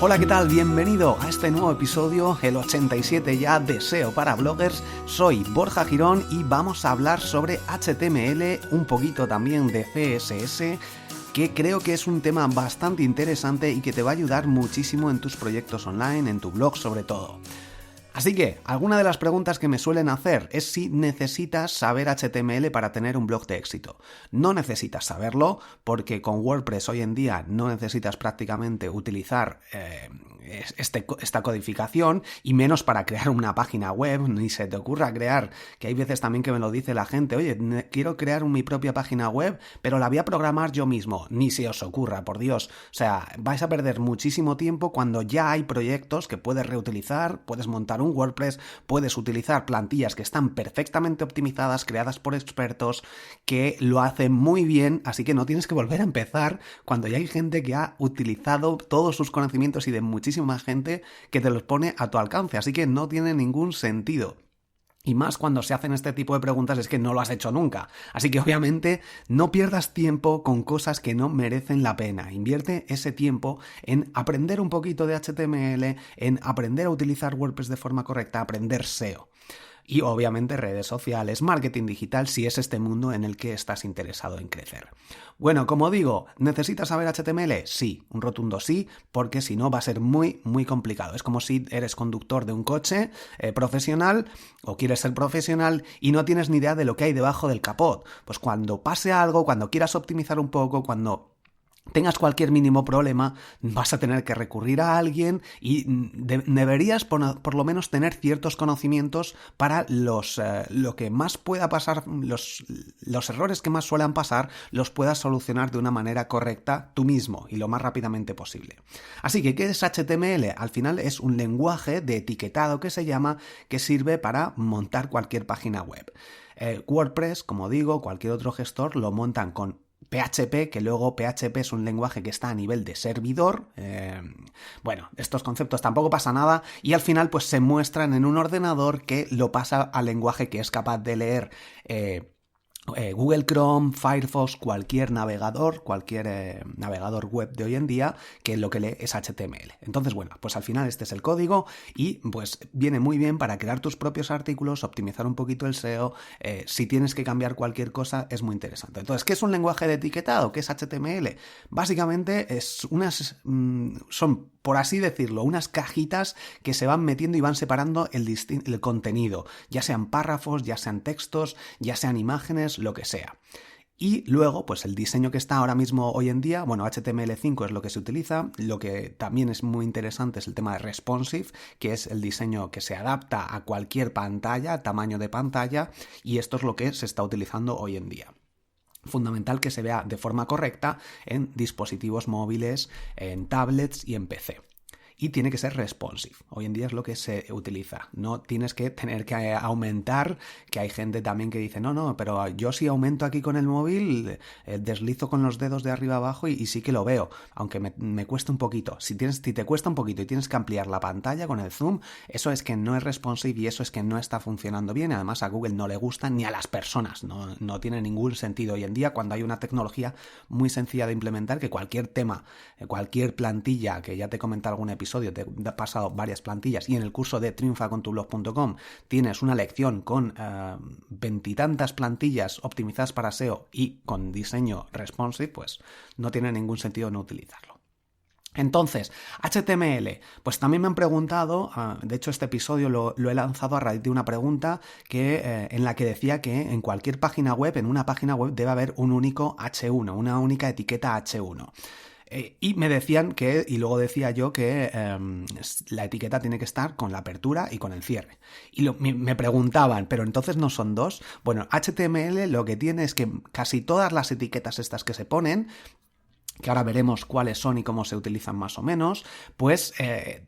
Hola, ¿qué tal? Bienvenido a este nuevo episodio, el 87 ya de SEO para bloggers. Soy Borja Girón y vamos a hablar sobre HTML, un poquito también de CSS, que creo que es un tema bastante interesante y que te va a ayudar muchísimo en tus proyectos online, en tu blog sobre todo. Así que, alguna de las preguntas que me suelen hacer es si necesitas saber HTML para tener un blog de éxito. No necesitas saberlo, porque con WordPress hoy en día no necesitas prácticamente utilizar esta codificación, y menos para crear una página web. Ni se te ocurra crear, que hay veces también que me lo dice la gente, oye, quiero crear mi propia página web, pero la voy a programar yo mismo. Ni se os ocurra, por Dios. O sea, vais a perder muchísimo tiempo cuando ya hay proyectos que puedes reutilizar, puedes montar un WordPress, puedes utilizar plantillas que están perfectamente optimizadas, creadas por expertos, que lo hacen muy bien, así que no tienes que volver a empezar cuando ya hay gente que ha utilizado todos sus conocimientos y de muchísima gente que te los pone a tu alcance, así que no tiene ningún sentido. Y más cuando se hacen este tipo de preguntas es que no lo has hecho nunca. Así que obviamente no pierdas tiempo con cosas que no merecen la pena. Invierte ese tiempo en aprender un poquito de HTML, en aprender a utilizar WordPress de forma correcta, aprender SEO. Y obviamente redes sociales, marketing digital, si es este mundo en el que estás interesado en crecer. Bueno, como digo, ¿necesitas saber HTML? Sí, un rotundo sí, porque si no va a ser muy, muy complicado. Es como si eres conductor de un coche profesional o quieres ser profesional y no tienes ni idea de lo que hay debajo del capot. Pues cuando pase algo, cuando quieras optimizar un poco, cuando tengas cualquier mínimo problema, vas a tener que recurrir a alguien y deberías por lo menos tener ciertos conocimientos para lo que más pueda pasar, los errores que más suelen pasar, los puedas solucionar de una manera correcta tú mismo y lo más rápidamente posible. Así que, ¿qué es HTML? Al final es un lenguaje de etiquetado que se llama, que sirve para montar cualquier página web. WordPress, como digo, cualquier otro gestor lo montan con PHP, que luego PHP es un lenguaje que está a nivel de servidor. Bueno, estos conceptos tampoco pasa nada y al final pues se muestran en un ordenador que lo pasa al lenguaje que es capaz de leer Google Chrome, Firefox, cualquier navegador web de hoy en día, que lo que lee es HTML. Entonces, bueno, pues al final este es el código y pues viene muy bien para crear tus propios artículos, optimizar un poquito el SEO. Si tienes que cambiar cualquier cosa, es muy interesante. Entonces, ¿qué es un lenguaje de etiquetado? ¿Qué es HTML? Básicamente son, por así decirlo, unas cajitas que se van metiendo y van separando el contenido, ya sean párrafos, ya sean textos, ya sean imágenes, lo que sea. Y luego, pues el diseño que está ahora mismo hoy en día, bueno, HTML5 es lo que se utiliza. Lo que también es muy interesante es el tema de responsive, que es el diseño que se adapta a cualquier pantalla, tamaño de pantalla, y esto es lo que se está utilizando hoy en día. Fundamental que se vea de forma correcta en dispositivos móviles, en tablets y en PC. Y tiene que ser responsive. Hoy en día es lo que se utiliza. No tienes que tener que aumentar, que hay gente también que dice, no, pero yo si aumento aquí con el móvil, deslizo con los dedos de arriba abajo y sí que lo veo, aunque me cuesta un poquito. Si te cuesta un poquito y tienes que ampliar la pantalla con el zoom, eso es que no es responsive y eso es que no está funcionando bien. Además a Google no le gusta ni a las personas. No tiene ningún sentido hoy en día cuando hay una tecnología muy sencilla de implementar, que cualquier tema, cualquier plantilla, que ya te he comentado algún episodio, te he pasado varias plantillas y en el curso de triunfacontublog.com tienes una lección con 20 y tantas plantillas optimizadas para SEO y con diseño responsive, pues no tiene ningún sentido no utilizarlo. Entonces, HTML, pues también me han preguntado, de hecho este episodio lo he lanzado a raíz de una pregunta en la que decía que en cualquier página web, en una página web debe haber un único H1, una única etiqueta H1. Y me decían y luego decía yo que la etiqueta tiene que estar con la apertura y con el cierre. Y me preguntaban, ¿pero entonces no son dos? Bueno, HTML lo que tiene es que casi todas las etiquetas estas que se ponen, que ahora veremos cuáles son y cómo se utilizan más o menos, pues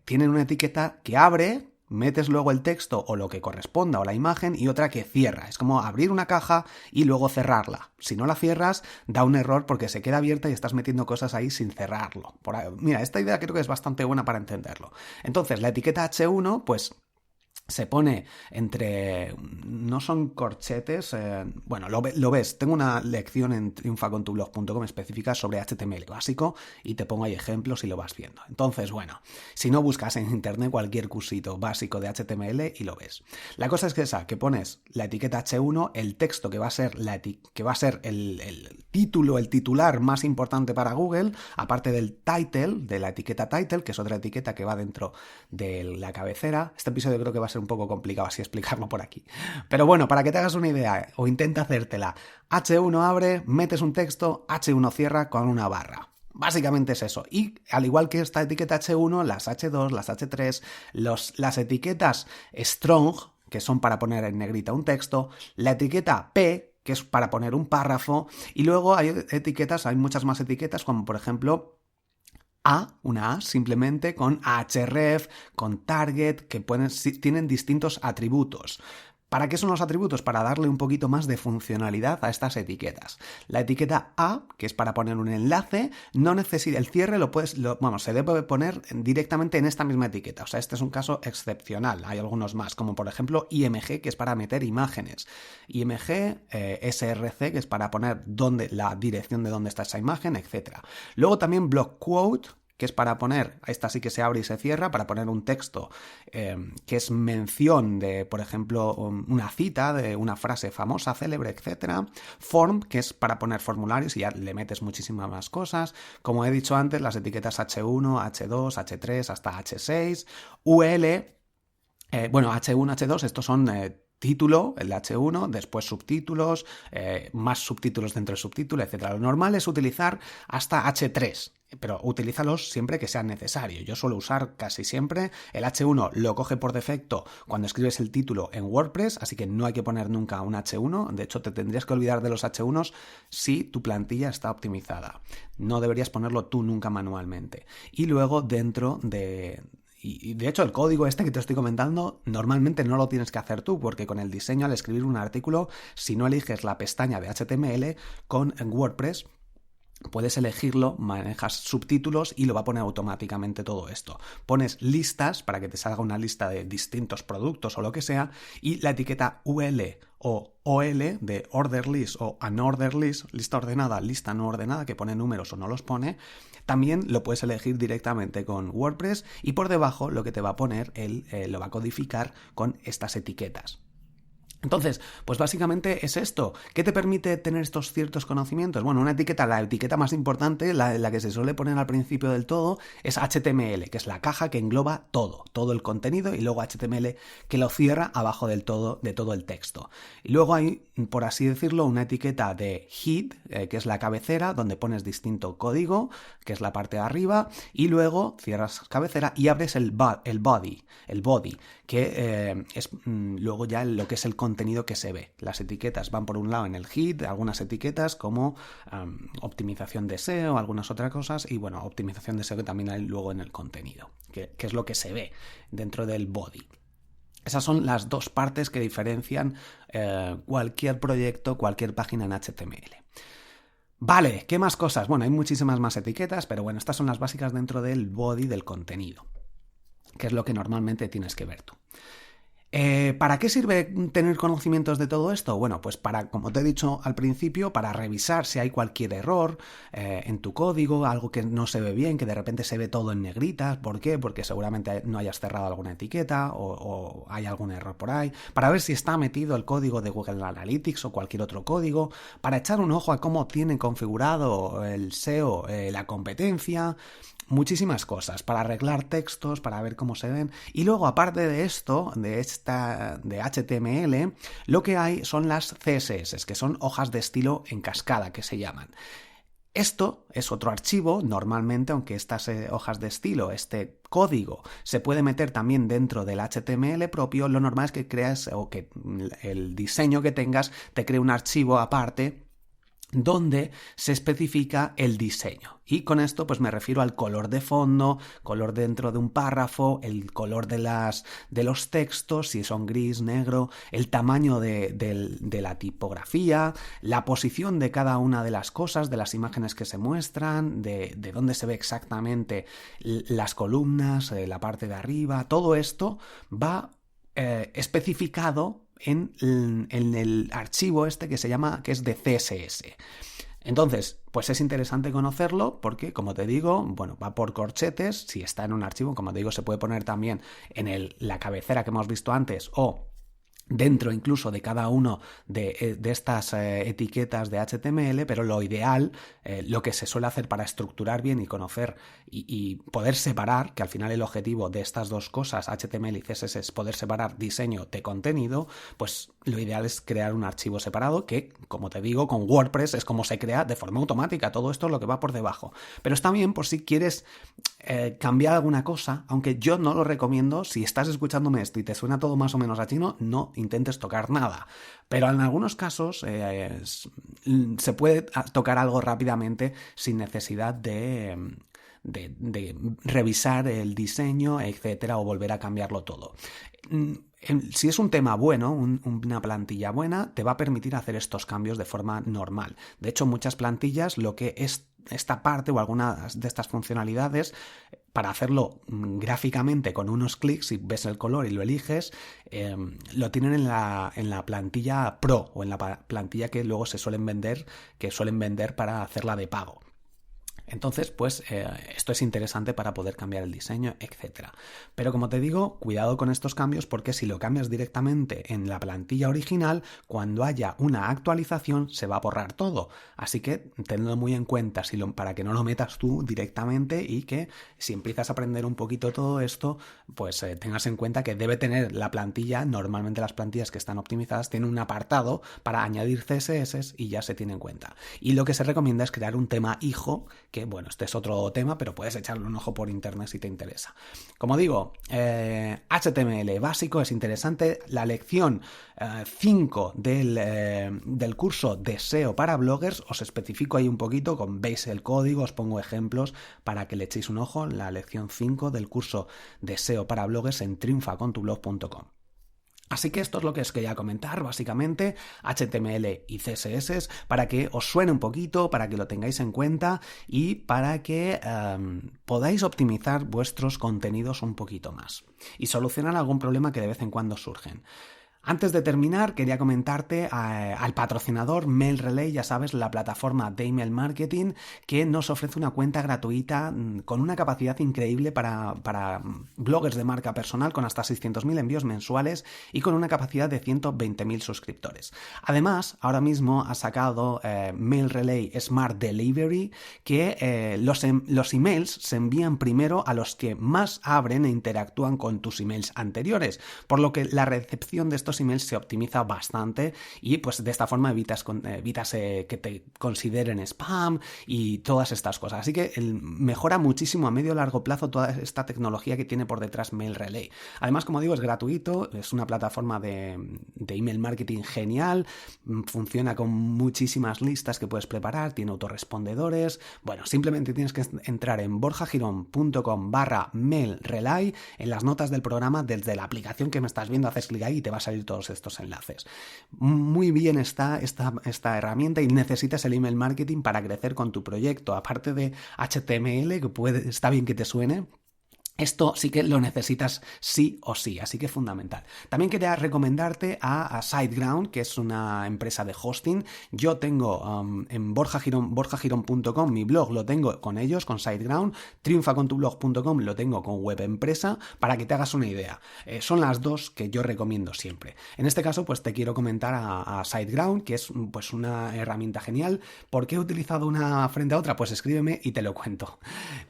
tienen una etiqueta que abre, metes luego el texto o lo que corresponda o la imagen y otra que cierra. Es como abrir una caja y luego cerrarla. Si no la cierras, da un error porque se queda abierta y estás metiendo cosas ahí sin cerrarlo. Mira, esta idea creo que es bastante buena para entenderlo. Entonces, la etiqueta H1, pues se pone no son corchetes, bueno, lo ves, tengo una lección en triunfacontublog.com específica sobre HTML básico y te pongo ahí ejemplos y lo vas viendo. Entonces, bueno, si no buscas en internet cualquier cursito básico de HTML y lo ves. La cosa es que pones la etiqueta H1, el texto que va a ser, el título, el titular más importante para Google, aparte del title, de la etiqueta title, que es otra etiqueta que va dentro de la cabecera. Este episodio creo que va a ser un poco complicado así explicarlo por aquí. Pero bueno, para que te hagas una idea o intenta hacértela, H1 abre, metes un texto, H1 cierra con una barra. Básicamente es eso. Y al igual que esta etiqueta H1, las H2, las H3, las etiquetas strong, que son para poner en negrita un texto, la etiqueta P, que es para poner un párrafo, y luego hay muchas más etiquetas, como por ejemplo una A simplemente con href, con target, que tienen distintos atributos. ¿Para qué son los atributos? Para darle un poquito más de funcionalidad a estas etiquetas. La etiqueta A, que es para poner un enlace, no necesita el cierre, se debe poner directamente en esta misma etiqueta. O sea, este es un caso excepcional. Hay algunos más, como por ejemplo IMG, que es para meter imágenes. IMG, SRC, que es para poner la dirección de dónde está esa imagen, etc. Luego también block quote, que es para poner, esta sí que se abre y se cierra, para poner un texto que es mención de, por ejemplo, una cita de una frase famosa, célebre, etc. Form, que es para poner formularios y ya le metes muchísimas más cosas. Como he dicho antes, las etiquetas H1, H2, H3 hasta H6. UL, H1, H2, estos son título, el H1, después subtítulos, más subtítulos dentro del subtítulo, etc. Lo normal es utilizar hasta H3, pero utilízalos siempre que sea necesario. Yo suelo usar casi siempre el H1, lo coge por defecto cuando escribes el título en WordPress, así que no hay que poner nunca un H1. De hecho, te tendrías que olvidar de los H1s si tu plantilla está optimizada. No deberías ponerlo tú nunca manualmente. Y luego dentro de... Y de hecho el código este que te estoy comentando normalmente no lo tienes que hacer tú, porque con el diseño, al escribir un artículo, si no eliges la pestaña de HTML en WordPress, puedes elegirlo, manejas subtítulos y lo va a poner automáticamente todo esto. Pones listas para que te salga una lista de distintos productos o lo que sea, y la etiqueta UL o OL de order list o unordered list, lista ordenada, lista no ordenada, que pone números o no los pone, también lo puedes elegir directamente con WordPress, y por debajo lo que te va a poner, lo va a codificar con estas etiquetas. Entonces, pues básicamente es esto. ¿Qué te permite tener estos ciertos conocimientos? Bueno, la etiqueta más importante, la que se suele poner al principio del todo, es HTML, que es la caja que engloba todo el contenido, y luego HTML que lo cierra abajo de todo el texto. Y luego hay, por así decirlo, una etiqueta de head, que es la cabecera, donde pones distinto código, que es la parte de arriba, y luego cierras cabecera y abres el body, que es luego ya lo que es el contenido que se ve. Las etiquetas van por un lado en el head, algunas etiquetas como optimización de SEO, algunas otras cosas, y bueno, optimización de SEO que también hay luego en el contenido, que es lo que se ve dentro del body. Esas son las dos partes que diferencian cualquier proyecto, cualquier página en HTML. Vale, ¿qué más cosas? Bueno, hay muchísimas más etiquetas, pero bueno, estas son las básicas dentro del body del contenido, que es lo que normalmente tienes que ver tú. ¿Para qué sirve tener conocimientos de todo esto? Bueno, pues para, como te he dicho al principio, para revisar si hay cualquier error en tu código, algo que no se ve bien, que de repente se ve todo en negritas. ¿Por qué? Porque seguramente no hayas cerrado alguna etiqueta o hay algún error por ahí. Para ver si está metido el código de Google Analytics o cualquier otro código. Para echar un ojo a cómo tiene configurado el SEO la competencia. Muchísimas cosas, para arreglar textos, para ver cómo se ven. Y luego, aparte de esto, de HTML, lo que hay son las CSS, que son hojas de estilo en cascada, que se llaman. Esto es otro archivo, normalmente, aunque estas hojas de estilo, este código, se puede meter también dentro del HTML propio, lo normal es que creas, o que el diseño que tengas te cree un archivo aparte donde se especifica el diseño. Y con esto pues me refiero al color de fondo, color dentro de un párrafo, el color de los textos, si son gris, negro, el tamaño de la tipografía, la posición de cada una de las cosas, de las imágenes que se muestran, de dónde se ve exactamente las columnas, la parte de arriba. Todo esto va especificado en el archivo este que es de CSS. Entonces, pues es interesante conocerlo porque, como te digo, bueno, va por corchetes. Si está en un archivo, como te digo, se puede poner también en la cabecera que hemos visto antes o dentro incluso de cada uno de estas etiquetas de HTML, pero lo ideal, lo que se suele hacer para estructurar bien y conocer y poder separar, que al final el objetivo de estas dos cosas, HTML y CSS, es poder separar diseño de contenido, pues lo ideal es crear un archivo separado que, como te digo, con WordPress es como se crea de forma automática, todo esto es lo que va por debajo. Pero está bien por si quieres cambiar alguna cosa, aunque yo no lo recomiendo. Si estás escuchándome esto y te suena todo más o menos a chino, no intentes tocar nada, pero en algunos casos se puede tocar algo rápidamente sin necesidad de revisar el diseño, etcétera, o volver a cambiarlo todo. Si es un tema bueno, una plantilla buena, te va a permitir hacer estos cambios de forma normal. De hecho, muchas plantillas, lo que es esta parte o algunas de estas funcionalidades, para hacerlo gráficamente con unos clics, si ves el color y lo eliges, lo tienen en la plantilla Pro o en la plantilla que luego suelen vender para hacerla de pago. Entonces, pues esto es interesante para poder cambiar el diseño, etcétera. Pero como te digo, cuidado con estos cambios porque si lo cambias directamente en la plantilla original, cuando haya una actualización se va a borrar todo. Así que tenlo muy en cuenta para que no lo metas tú directamente y que si empiezas a aprender un poquito todo esto, pues tengas en cuenta que debe tener la plantilla, normalmente las plantillas que están optimizadas tienen un apartado para añadir CSS y ya se tiene en cuenta. Y lo que se recomienda es crear un tema hijo, que bueno, este es otro tema, pero puedes echarle un ojo por internet si te interesa. Como digo, HTML básico es interesante. La lección 5 del curso de SEO para bloggers, os especifico ahí un poquito, veis el código, os pongo ejemplos para que le echéis un ojo. La lección 5 del curso de SEO para bloggers en triunfacontublog.com. Así que esto es lo que os quería comentar, básicamente, HTML y CSS, para que os suene un poquito, para que lo tengáis en cuenta y para que podáis optimizar vuestros contenidos un poquito más y solucionar algún problema que de vez en cuando surgen. Antes de terminar, quería comentarte al patrocinador MailRelay, ya sabes, la plataforma de email marketing que nos ofrece una cuenta gratuita con una capacidad increíble para bloggers de marca personal con hasta 600.000 envíos mensuales y con una capacidad de 120.000 suscriptores. Además, ahora mismo ha sacado MailRelay Smart Delivery que los emails se envían primero a los que más abren e interactúan con tus emails anteriores, por lo que la recepción de estos emails se optimiza bastante y pues de esta forma evitas que te consideren spam y todas estas cosas. Así que mejora muchísimo a medio y largo plazo toda esta tecnología que tiene por detrás MailRelay. Además, como digo, es gratuito, es una plataforma de email marketing genial, funciona con muchísimas listas que puedes preparar, tiene autorrespondedores. Bueno, simplemente tienes que entrar en borjagirón.com/mailrelay, en las notas del programa, desde la aplicación que me estás viendo, haces clic ahí y te va a salir todos estos enlaces. Muy bien está esta herramienta y necesitas el email marketing para crecer con tu proyecto. Aparte de HTML, que está bien que te suene, esto sí que lo necesitas sí o sí, así que es fundamental. También quería recomendarte a SiteGround, que es una empresa de hosting. Yo tengo en borjagirón.com, mi blog lo tengo con ellos, con SiteGround. Triunfacontublog.com lo tengo con Web Empresa, para que te hagas una idea. Son las dos que yo recomiendo siempre. En este caso, pues te quiero comentar a SiteGround, que es pues una herramienta genial. ¿Por qué he utilizado una frente a otra? Pues escríbeme y te lo cuento.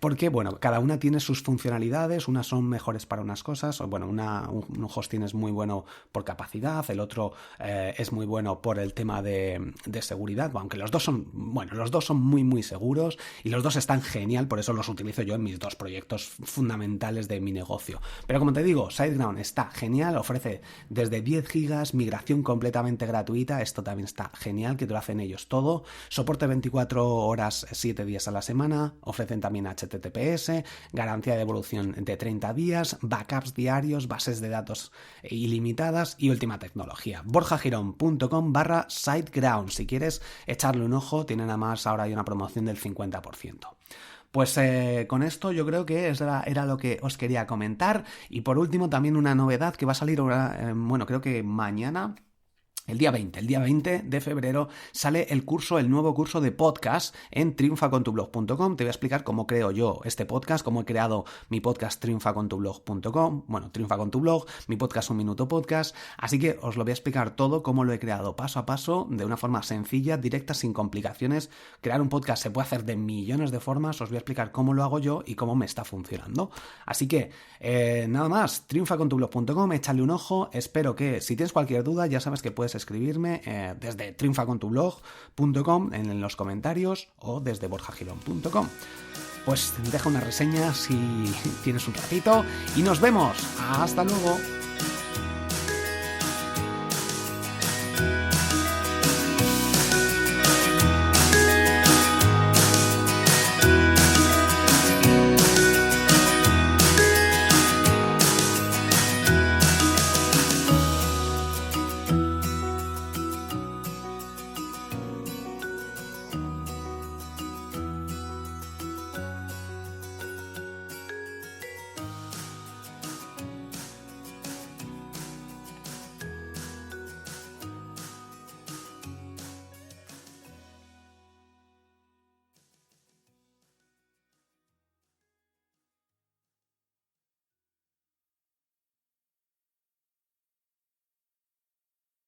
Porque, bueno, cada una tiene sus funcionalidades. Unas son mejores para unas cosas, bueno, un hosting es muy bueno por capacidad, el otro es muy bueno por el tema de seguridad, aunque los dos son muy muy seguros y los dos están genial, por eso los utilizo yo en mis dos proyectos fundamentales de mi negocio. Pero como te digo, SiteGround está genial, ofrece desde 10 gigas, migración completamente gratuita, esto también está genial, que te lo hacen ellos todo, soporte 24 horas 7 días a la semana, ofrecen también HTTPS, garantía de evolución de 30 días, backups diarios, bases de datos ilimitadas y última tecnología. borjagirón.com/SiteGround. Si quieres echarle un ojo, tienen además ahora hay una promoción del 50%. Pues con esto yo creo que era lo que os quería comentar. Y por último también una novedad que va a salir ahora, creo que mañana. El día 20 de febrero sale el nuevo curso de podcast en triunfacontublog.com. Te voy a explicar cómo creo yo este podcast, cómo he creado mi podcast triunfacontublog.com, Triunfa con tu blog, mi podcast Un Minuto Podcast. Así que os lo voy a explicar todo, cómo lo he creado paso a paso, de una forma sencilla, directa, sin complicaciones. Crear un podcast se puede hacer de millones de formas, os voy a explicar cómo lo hago yo y cómo me está funcionando. Así que, nada más, triunfacontublog.com, échale un ojo. Espero que, si tienes cualquier duda, ya sabes que puedes escribirme desde triunfacontublog.com en los comentarios o desde borjagirón.com. Pues deja una reseña si tienes un ratito y nos vemos. ¡Hasta luego!